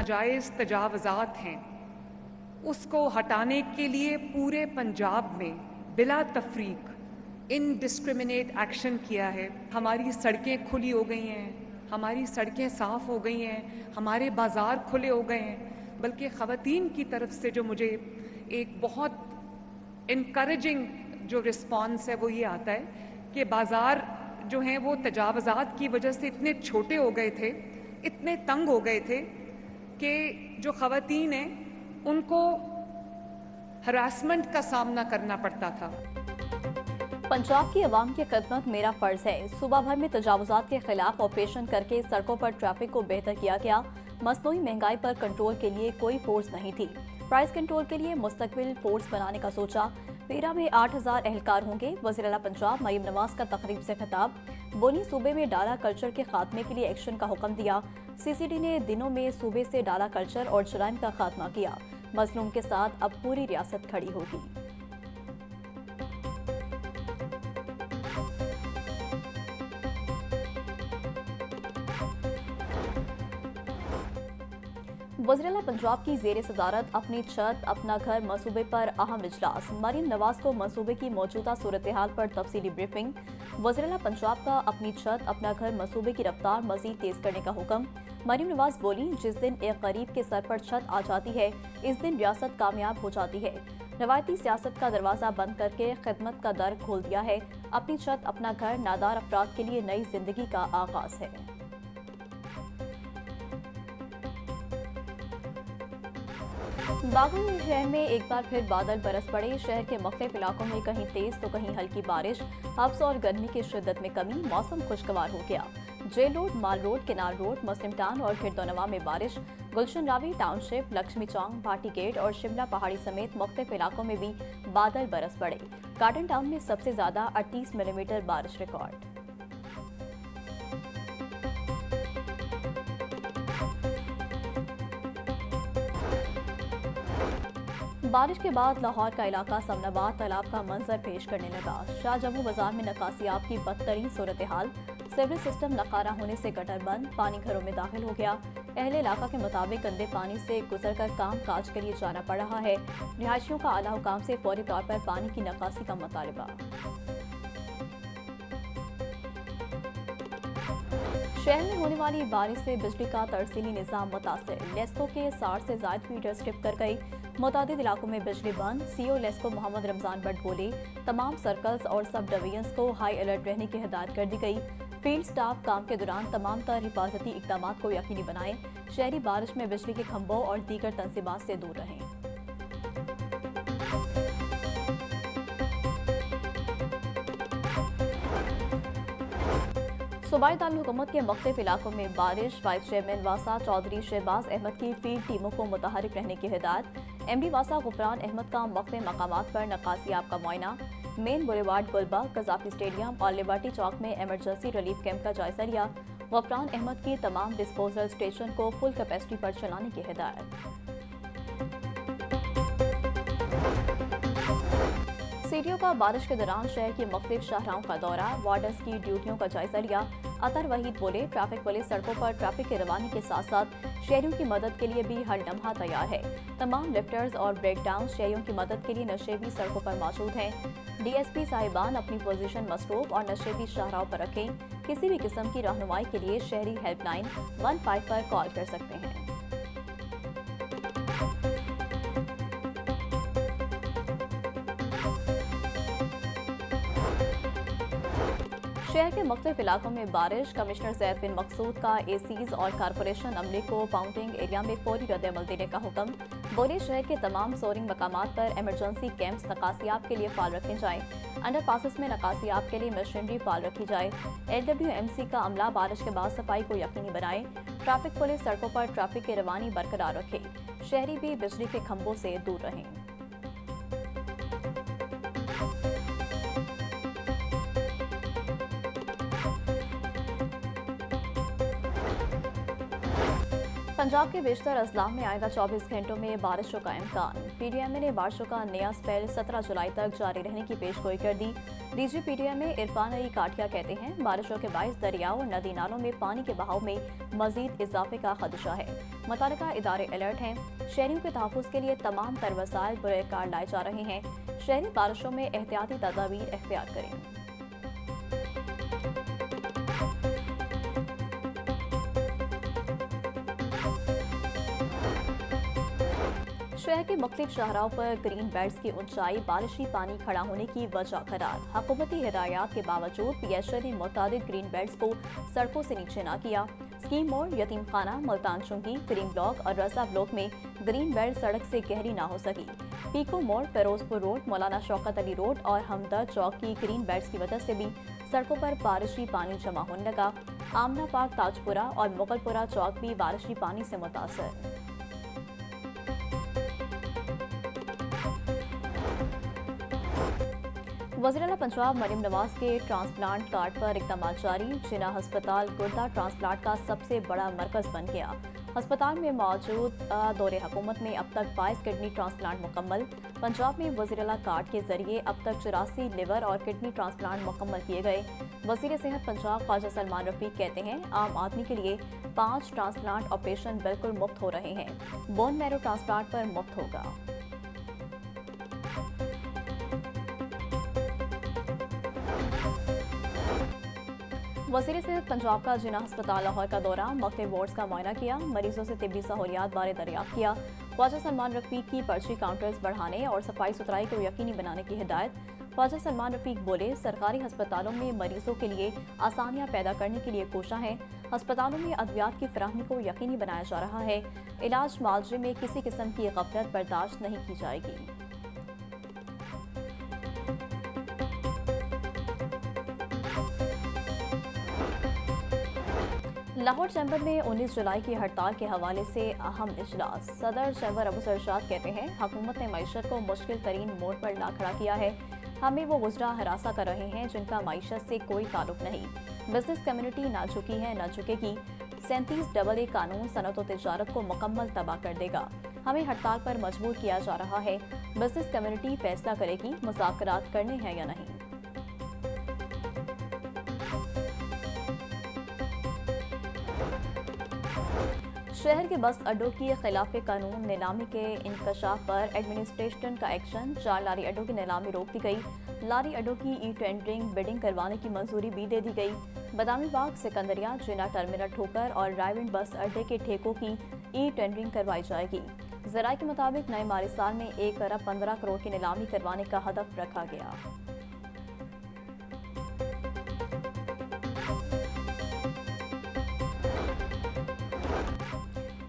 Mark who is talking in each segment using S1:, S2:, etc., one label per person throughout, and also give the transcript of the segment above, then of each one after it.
S1: नाजायज़ तजावज़ात हैं उसको हटाने के लिए पूरे पंजाब में बिला तफरीक इनडिस्क्रिमिनेट एक्शन किया है। हमारी सड़कें खुली हो गई हैं, हमारी सड़कें साफ़ हो गई हैं, हमारे बाज़ार खुले हो गए हैं। बल्कि ख़वातीन की तरफ से जो मुझे एक बहुत इनकरेजिंग जो रिस्पॉन्स है वो ये आता है कि बाज़ार जो हैं वो तजावज़ात की वजह से इतने छोटे हो गए थे, इतने तंग हो गए थे कि जो ख़वातीन हैं उनको हरासमेंट का सामना करना पड़ता था।
S2: पंजाब की आवाम की खिदमत मेरा फर्ज है। सूबा भर में तजावुजात के खिलाफ ऑपरेशन करके सड़कों पर ट्रैफिक को बेहतर किया गया। मसनूई महंगाई पर कंट्रोल के लिए कोई फोर्स नहीं थी। प्राइस कंट्रोल के लिए मुस्तकिल फोर्स बनाने का सोचा। पेरा में 8000 एहलकार होंगे। वज़ीर आला पंजाब मरीम नवाज का तकरीब से खिताब। बोनी सूबे में डाला कल्चर के खात्मे के लिए एक्शन का हुक्म दिया। CCD ने दिनों में सूबे से डाला कल्चर और जराइम का खात्मा किया। मजलूम के साथ अब पूरी रियासत खड़ी होगी। वज़ीर आला पंजाब की ज़ेर सदारत अपनी छत अपना घर मनसूबे पर अहम इजलास। मरीम नवाज को मनसूबे की मौजूदा सूरत हाल पर तफसीली ब्रीफिंग। वज़ीर आला पंजाब का अपनी छत अपना घर मनसूबे की रफ्तार मजीद तेज करने का हुक्म। मरीम नवाज बोली, जिस दिन एक गरीब के सर पर छत आ जाती है इस दिन रियासत कामयाब हो जाती है। रवायती सियासत का दरवाजा बंद करके खिदमत का दर खोल दिया है। अपनी छत अपना घर नादार अफराद के लिए नई जिंदगी का आगाज है। बागल शहर में एक बार फिर बादल बरस पड़े। शहर के मुख्तलिफ इलाकों में कहीं तेज तो कहीं हल्की बारिश। हब्स और गर्मी की शिद्दत में कमी। मौसम खुशगवार हो गया। जेल रोड, माल रोड, केनाल रोड, मुस्लिम टाउन और खिरदोनवा में बारिश। गुलशन रावी टाउनशिप, लक्ष्मी चौक, भाटी गेट और शिमला पहाड़ी समेत मुख्तलिफ इलाकों में भी बादल बरस पड़े। गार्डन टाउन में सबसे ज्यादा 38 मिलीमीटर बारिश रिकॉर्ड। बारिश के बाद लाहौर का इलाका समनाबाद तालाब का मंजर पेश करने लगा। शाहजमू बाजार में नकासियाब की बदतरीन सूरत हाल। सिवरेज सिस्टम नकारा होने से गटर बंद। पानी घरों में दाखिल हो गया। अहले इलाका के मुताबिक गंदे पानी से गुजरकर काम काज के लिए जाना पड़ रहा है। रिहायशियों का आला हुकाम से फौरी तौर पर पानी की नकासी का मुतालबा। शहर में होने वाली बारिश से बिजली का तरसीली निजाम मुतासिर। लेस्को के 60 से ज्यादा फीडर स्ट्रिप कर गई। मुतादिद इलाकों में बिजली बंद। CO लेस्को मोहम्मद रमजान भट्ट बोले, तमाम सर्कल्स और सब डिवीजन्स को हाई अलर्ट रहने की हिदायत कर दी गई। फील्ड स्टाफ काम के दौरान तमाम तर हिफाजती इकदाम को यकीनी बनाएं। शहरी बारिश में बिजली के खंभों और दीगर तंसीबात से दूर रहें। सूबाई दारुल हुकूमत के मुख्तलिफ इलाकों में बारिश। वाइस चेयरमैन वासा चौधरी शहबाज अहमद की फील्ड टीमों को मुतहरिक रहने की हिदायत। MD वासा गुफरान अहमद का मुख्तलिफ मकामात पर नकासियाब का मुआयना। Main Boulevard, Gulberg, Gaddafi Stadium और लिबर्टी चौक में इमरजेंसी रिलीफ कैंप का जायजा लिया। गुफरान अहमद की तमाम डिस्पोजल स्टेशन को फुल कैपेसिटी पर चलाने की हिदायत। सीडीओ का बारिश के दौरान शहर की मुख्तलिफ शाहराहों का दौरा। वार्डर्स की ड्यूटियों का जायजा लिया। अतर वहीद बोले, ट्रैफिक पुलिस सड़कों पर ट्रैफिक की रवानी के साथ साथ शहरियों की मदद के लिए भी हर लम्हा तैयार है। तमाम लिफ्टर्स और ब्रेक डाउन शहरियों की मदद के लिए नशेबी सड़कों पर मौजूद हैं। DSP साहिबान अपनी पोजीशन मसरूफ और नशेबी शाहराहों पर रखें। किसी भी किस्म की रहनुमाई के लिए शहरी हेल्पलाइन 15 पर कॉल कर सकते हैं। शहर के मुख्तलिफ इलाकों में बारिश। कमिश्नर ज़ैद बिन मकसूद का ACs और कारपोरेशन अमले को पाउंडिंग एरिया में फौरी रद्द-ए-अमल देने का हुक्म। बोले, शहर के तमाम सोरिंग मकामात पर इमरजेंसी कैंप्स नकासियाब के लिए फाल रखे जाएं। अंडर पासिस में नकासियाब के लिए मशीनरी फाल रखी जाए। LWMC का अमला बारिश के बाद सफाई को यकीनी बनाए। ट्रैफिक पुलिस सड़कों पर ट्रैफिक की रवानी बरकरार रखे। शहरी भी बिजली के खंभों से दूर रहें। पंजाब के बेशतर अजला में आइंदा 24 घंटों में बारिशों का इम्कान। पीडीएमए ने बारिशों का नया स्पेल 17 जुलाई तक जारी रहने की पेशगोई कर दी। डीजी पीडीएमए इरफान अली काटिया कहते हैं, बारिशों के बाइस दरियाओं और नदी नालों में पानी के बहाव में मजीद इजाफे का खदशा है। मुतल्लिका इदारे अलर्ट हैं। शहरियों के तहफ़्फ़ुज़ के लिए तमाम तर वसाइल बुरे-कार लाए जा रहे हैं। शहरी बारिशों में एहतियाती तदाबीर इख्तियार करें। शहर के मुख्तलिफ शहरों पर ग्रीन बेल्ट्स की ऊंचाई बारिशी पानी खड़ा होने की वजह करार। हुकूमती हिदायत के बावजूद पीएचए ने मुतादिद ग्रीन बेल्ट्स को सड़कों से नीचे न किया। स्कीम मोड़, यतीम खाना, मुल्तान चुंगी, ग्रीन ब्लॉक और रजा ब्लॉक में ग्रीन बेल्ट सड़क से गहरी ना हो सकी। पीको मोड़, फिरोजपुर रोड, मौलाना शौकत अली रोड और हमदर्द चौक की ग्रीन बेल्ट्स की वजह से भी सड़कों पर बारिशी पानी जमा होने लगा। आमना पार्क, ताजपुरा और मुगलपुरा चौक भी बारिशी पानी से मुतासर। वज़ीर-ए-आला पंजाब मरीम नवाज के ट्रांसप्लांट कार्ड पर इक़दाम जारी। जिना हस्पताल गुर्दा ट्रांसप्लांट का सबसे बड़ा मरकज बन गया। अस्पताल में मौजूद दौरे हुकूमत में अब तक 22 किडनी ट्रांसप्लांट मुकम्मल। पंजाब में वज़ीर-ए-आला कार्ड के जरिए अब तक 84 लिवर और किडनी ट्रांसप्लांट मुकम्मल किए गए। वज़ीर सेहत पंजाब ख्वाजा सलमान रफीक कहते हैं, आम आदमी के लिए 5 ट्रांसप्लांट ऑपरेशन बिल्कुल मुफ्त हो रहे हैं। बोन मैरो ट्रांसप्लांट पर मुफ्त होगा। वज़ीर सेहत पंजाब का जिना हस्पताल लाहौर का दौरा, मुख्तलिफ वार्ड्स का मुआयना किया, मरीजों से तिब्बी सहूलियात बारे दरियाफ्त किया। ख्वाजा सलमान रफीक की पर्ची काउंटर्स बढ़ाने और सफाई सुथराई को यकीनी बनाने की हिदायत। ख्वाजा सलमान रफीक बोले, सरकारी हस्पतालों में मरीजों के लिए आसानियाँ पैदा करने के लिए कोशिश है। हस्पतालों में अद्वियात की फराहमी को यकीनी बनाया जा रहा है। इलाज मालजे में किसी किस्म की गफलत बर्दाश्त नहीं की जाएगी। लाहौर चैम्बर में 19 जुलाई की हड़ताल के हवाले से अहम इजलास। सदर चैम्बर अबू सरशाद कहते हैं, हुकूमत ने मईशत को मुश्किल तरीन मोड़ पर ला खड़ा किया है। हमें वो गुजरा हरासा कर रहे हैं जिनका मईशत से कोई ताल्लुक नहीं। बिजनेस कम्युनिटी ना झुकी है, ना झुकेगी। 37AA कानून सनत और तिजारत को मुकम्मल तबाह कर देगा। हमें हड़ताल पर मजबूर किया जा रहा है। बिजनेस कम्युनिटी फैसला करेगी मुज़ाकरात करने हैं या नहीं। शहर के बस अड्डों की खिलाफ कानून नीलामी के इंकशाफ पर एडमिनिस्ट्रेशन का एक्शन। 4 लारी अड्डों की नीलामी रोक दी गई। लारी अड्डों की ई-टेंडरिंग बिडिंग करवाने की मंजूरी भी दे दी गई। बादामी बाग, सिकंदरिया, जिना टर्मिनल ठोकर और रायविंड बस अड्डे के ठेकों की ई-टेंडरिंग करवाई जाएगी। ज़राए के मुताबिक नए माली साल में 1 अरब 15 करोड़ की नीलामी करवाने का हदफ रखा गया।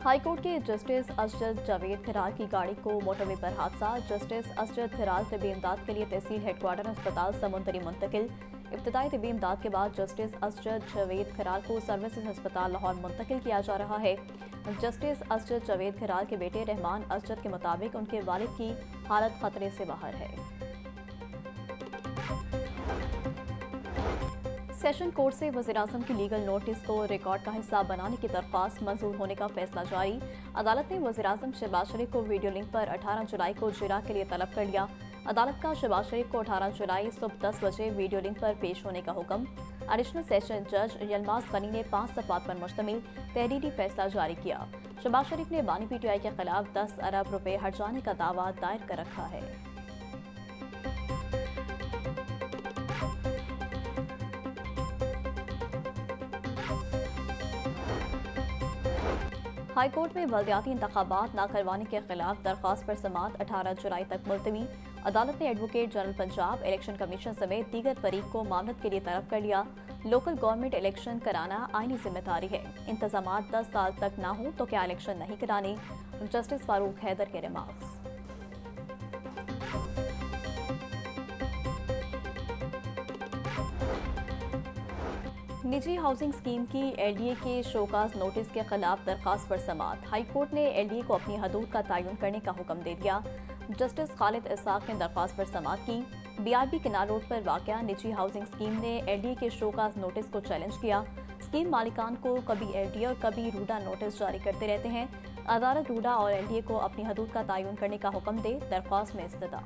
S2: हाईकोर्ट के जस्टिस असजद जावेद खिराल की गाड़ी को मोटरवे पर हादसा। जस्टिस असजद खिराल तिब्बी इमदाद के लिए तहसील हेडक्वार्टर अस्पताल समुंदरी मुंतकिल। इब्तदाई तिब्बी इमदाद के बाद जस्टिस असजद जावेद खिराल को सर्विसेज अस्पताल लाहौर मुंतकिल किया जा रहा है। जस्टिस असजद जावेद खिराल के बेटे रहमान असजद के मुताबिक उनके वालिद की हालत खतरे से बाहर है। सेशन कोर्ट से वज़ीर-ए-आज़म की लीगल नोटिस को रिकॉर्ड का हिस्सा बनाने की दरख्वास्त मंजूर होने का फैसला जारी। अदालत ने वज़ीर-ए-आज़म शहबाज शरीफ को वीडियो लिंक पर 18 जुलाई को जिरा के लिए तलब कर लिया। अदालत का शहबाज शरीफ को 18 जुलाई सुबह 10 बजे वीडियो लिंक पर पेश होने का हुक्म। एडिशनल सेशन जज यलमास गनी ने 5 सफ़ात पर मुश्तमिल तहरीरी फैसला जारी किया। शहबाज शरीफ ने बानी PTI के खिलाफ 10 अरब रुपए हर्जाने का दावा दायर कर रखा है। हाईकोर्ट में बल्दियाती इंतखाबात न करवाने के खिलाफ दरख्वास्त पर समाअत 18 जुलाई तक मुलतवी। अदालत ने advocate general Punjab, election commission समेत दीगर फरीक को मामलत के लिए तलब कर लिया। लोकल गवर्नमेंट इलेक्शन कराना आईनी जिम्मेदारी है। इंतजामात 10 साल तक ना हो तो क्या इलेक्शन नहीं कराने। जस्टिस फारूक हैदर के रिमार्क्स। निजी हाउसिंग स्कीम की LDA के शोकाज नोटिस के खिलाफ दरखास्त पर समाअत। हाईकोर्ट ने LDA को अपनी हदूद का तयन करने का हुक्म दे दिया। जस्टिस खालिद इसाक ने दरखास्त पर समाअत की। BRB किनार रोड पर वाक़या निजी हाउसिंग स्कीम ने LDA के शोकाज नोटिस को चैलेंज किया। स्कीम मालिकान को कभी एलडीए और कभी रूडा नोटिस जारी करते रहते हैं। अदालत रूडा और एलडीए को अपनी हदूद का तयन करने का हुक्म दे, दरख्वास्त में इस्तदा।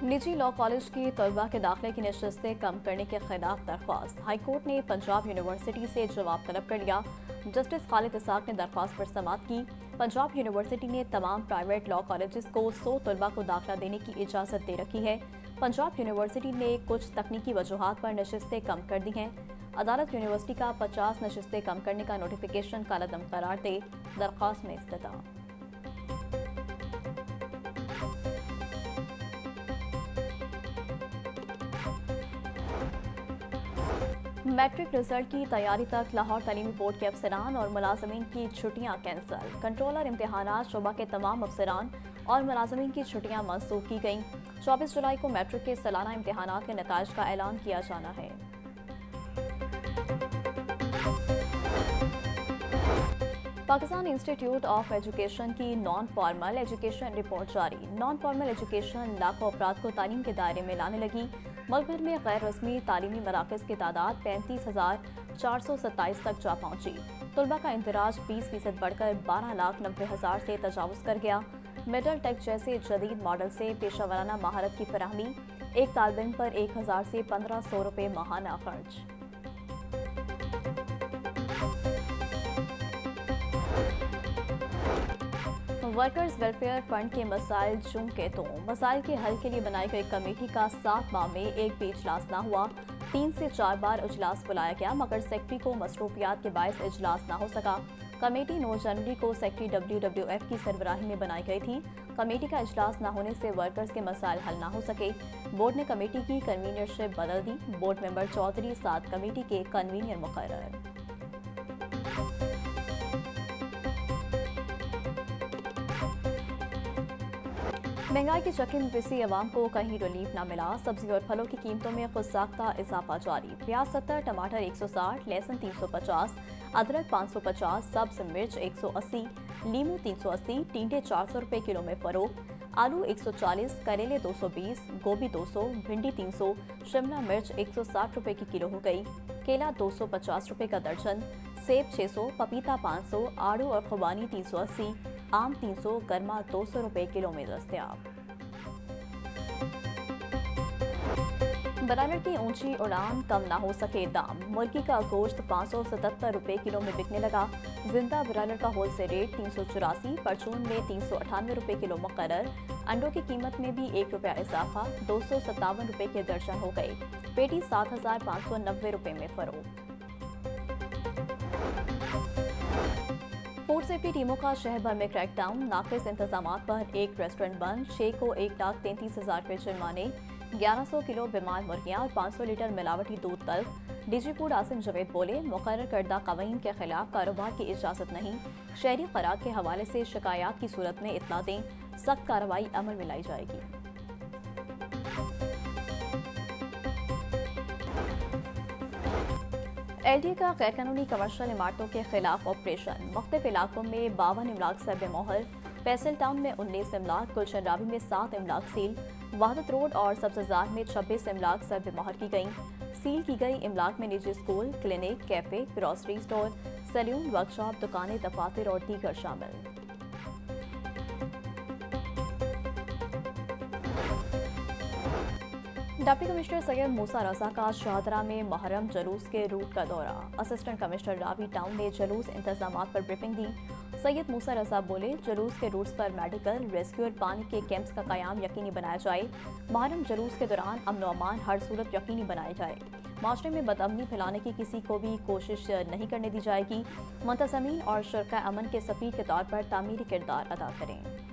S2: निजी लॉ कॉलेज की तलबा के दाखिले की नशस्तें कम करने के खिलाफ दरख्वास्त। हाईकोर्ट ने पंजाब यूनिवर्सिटी से जवाब तलब कर लिया। जस्टिस खालिद इसाक ने दरख्वास्त पर समाअत की। पंजाब यूनिवर्सिटी ने तमाम प्राइवेट लॉ कॉलेजेस को 100 तलबा को दाखिला देने की इजाज़त दे रखी है। पंजाब यूनिवर्सिटी ने कुछ तकनीकी वजूहात पर नशस्तें कम कर दी हैं। अदालत यूनिवर्सिटी का 50 नशस्तें कम करने का नोटिफिकेशन कालादम करार दे, दरख्वास्त में इस्तदा। मैट्रिक रिजल्ट की तैयारी तक लाहौर तालीमी बोर्ड के अफसरान और मुलाजमीन की छुट्टियां कैंसल। कंट्रोलर इम्तिहानात शोबा के तमाम अफसरान और मुलाजमीन की छुट्टियां मनसूख की गईं। 24 जुलाई को मैट्रिक के सालाना इम्तिहानात के नताइज का ऐलान किया जाना है। पाकिस्तान इंस्टीट्यूट ऑफ एजुकेशन की नॉन फॉर्मल एजुकेशन रिपोर्ट जारी। नॉन फॉर्मल एजुकेशन लाखों अफराद को तालीम के दायरे में लाने लगी। मुल्क भर में गैर रस्मी तालीमी मराकज़ की तादाद 35,427 तक जा पहुंची। तलबा का इंदराज 20% बढ़कर 12,90,000 से तजावुज़ कर गया। मिडल टेक जैसे जदीद मॉडल से पेशा वराना महारत की फराहमी। एक तालिब इल्म पर 1,000 से 1,500 रुपये माहाना खर्च। वर्कर्स वेलफेयर फंड के मसाइल जूं के तो मसाइल के हल के लिए बनाई गई कमेटी का 7 माह में एक भी इजलास न हुआ। 3 से 4 बार इजलास बुलाया गया मगर सेक्रेटरी को मसरूफियात के बायस इजलास न हो सका। कमेटी 9 जनवरी को सेक्रेटरी WWF की सरबराही में बनाई गई थी। कमेटी का इजलास न होने से वर्कर्स के मसाइल हल न हो सके। बोर्ड ने कमेटी की कन्वीनरशिप बदल दी। बोर्ड मेंबर चौधरी 7 कमेटी के कन्वीनर मुकर्रर। महंगाई की चक्की में पिसी अवाम को कहीं रिलीफ न मिला। सब्जी और फलों की कीमतों में खुदसाख्ता इजाफा जारी। प्याज 70, टमाटर 160, लहसुन 350, अदरक 550, सब्ज मिर्च 180, लीमू 380, टींडे 400 रुपये किलो में फरोख्त। आलू 140, करेले 220, गोभी 200, भिंडी 300, शिमला मिर्च 160 रुपये की किलो हो गई। केला 250 रुपये का दर्जन, सेब 600, पपीता 500, आड़ू और खुबानी 380, आम 300, गरमा 200 रुपये किलो में दस्तयाब। ब्रायलर की ऊंची उड़ान, कम ना हो सके दाम। मुर्गी का गोश्त 577 रुपये किलो में बिकने लगा। जिंदा ब्रायलर का होलसेल रेट 384, परचून में 398 रुपये किलो मुकर्रर। अंडों की कीमत में भी 1 रुपया इजाफा, 257 रुपये के दर्जन हो गए। पेटी 7,590 रुपये में फरोख्त। फूड सेफ्टी टीमों का शहर भर में क्रैकडाउन। नाकिस इंतजामात पर एक रेस्टोरेंट बंद। 6 को 1,33,000 के जुर्माने। 1100 किलो बीमार मुर्गियां और 500 लीटर मिलावटी दूध तल्ख। डीजी फूड आसिम जवेद बोले, मुकर्रर करदा कवानीन के खिलाफ कारोबार की इजाजत नहीं। शहरी खुराक के हवाले से शिकायत की सूरत में इत्तला दें। सख्त कार्रवाई अमल में लाई जाएगी। एलडीए का गैर कानूनी कमर्शियल इमारतों के खिलाफ ऑपरेशन। मुख्तलिफ इलाकों में 52 इमलाक सरबे मोहर। फैसल टाउन में 19 इमलाक, गुलशन रावी में 7 इमलाक सील। वहादत रोड और सब्ज़जार में 26 इमलाक सरबे मोहर की गईं। सील की गई इमलाक में निजी school, clinic, cafe, grocery store, salon, workshop, दुकानें, दफातर और दीगर शामिल। डिप्टी कमिश्नर सैयद मूसा रजा का शाहदरा में मुहर्रम जुलूस के रूट का दौरा। असिस्टेंट कमिश्नर रावी टाउन ने जुलूस इंतजामात पर ब्रीफिंग दी। सैयद मूसा रजा बोले, जुलूस के रूट्स पर मेडिकल, रेस्क्यू और पानी के कैंप्स का क़याम यकीनी बनाया जाए। मुहर्रम जुलूस के दौरान अमन व अमान हर सूरत यकीनी बनाई जाए। माशरे में बदअमनी फैलाने की किसी को भी कोशिश नहीं करने दी जाएगी। मुंतज़मीन और शुरका अमन के सफ़ीर के तौर पर तामीरी किरदार अदा करें।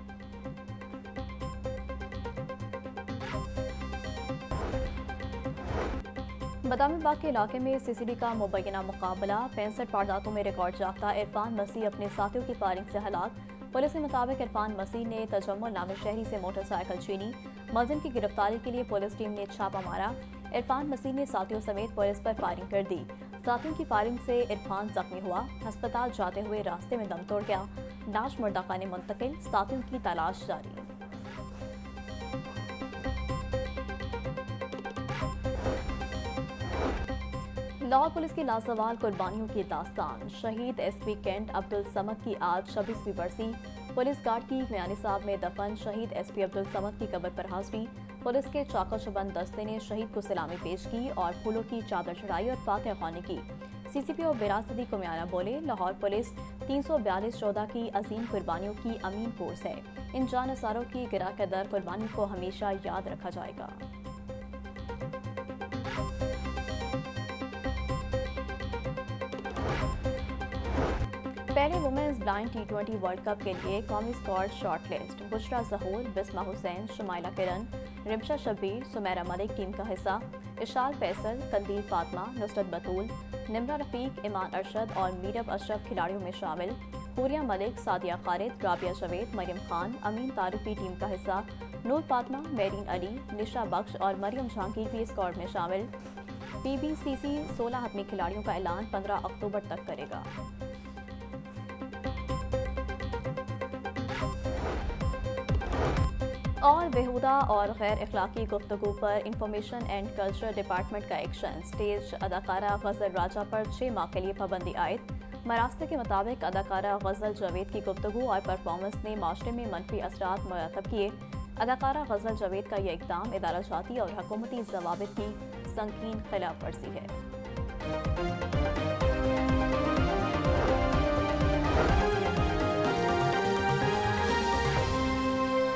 S2: बदामी बाग के इलाके में सीसीडी का मुबैना मुकाबला। 65 वारदातों में रिकॉर्ड याफ्ता इरफान मसीह अपने साथियों की फायरिंग से हलाक। पुलिस के मुताबिक इरफान मसीह ने तजम्मुल नामे शहरी से मोटरसाइकिल छीनी। मुलजिम की गिरफ्तारी के लिए पुलिस टीम ने छापा मारा। इरफान मसीह ने साथियों समेत पुलिस पर फायरिंग कर दी। साथियों की फायरिंग से इरफान जख्मी हुआ। अस्पताल जाते हुए रास्ते में दम तोड़ गया। लाश मुर्दाखाने मुंतकिल। साथियों की तलाश जारी। लाहौर पुलिस की लाजवाल कुर्बानियों की दास्तान। शहीद एसपी कैंट अब्दुल समद की आज 26वीं बरसी। पुलिस गार्ड की मियानी साहब में दफन शहीद एसपी अब्दुल समद की कब्र पर हाजिरी। पुलिस के चाको चबंद दस्ते ने शहीद को सलामी पेश की और फूलों की चादर चढ़ाई और फातह ख्वानी की। सीसीपी और बिरासती कुमियाना बोले, लाहौर पुलिस 342 शोधा की अजीम कुर्बानियों की अमीन फोर्स है। इन जान असारों की गिरा कदर कुर्बानी को हमेशा याद रखा जाएगा। पहले women's blind T20 world cup के लिए कौमी स्क्वाड शॉर्टलिस्ट। बुशरा जहूर, बिस्मा हुसैन, शुमाइला किरण, रिमशा शब्बीर, सुमेरा मलिक टीम का हिस्सा। इशाल फैसल, कंदील फातिमा, नुसरत बतूल, निमरा रफीक, ईमान अरशद और मीरब अशरफ खिलाड़ियों में शामिल। हुरिया मलिक, सादिया खालिद, राबिया जावेद, मरियम खान, अमीन तारिक भी टीम का हिस्सा। नूर फातिमा, मेरीन अली, निशा बख्श और मरियम जहांगीर भी स्क्वाड में शामिल। PBCC 16 हतमी खिलाड़ियों का ऐलान 15 अक्टूबर तक करेगा। और बेहुदा और गैर अखलाकी गुफ्तगू पर इंफॉर्मेशन एंड कल्चर डिपार्टमेंट का एक्शन। स्टेज अदाकारा गजल राजा पर 6 माह के लिए पाबंदी आयद। मरासले के मुताबिक अदाकारा गजल जावेद की गुफ्तगू और परफॉर्मेंस ने माशरे में मनफी असरात मुरतब किए। अदाकारा गजल जावेद का यह इक़दाम इदारा जाती और हुकूमती ज़वाबित की संगीन खिलाफ वर्जी है।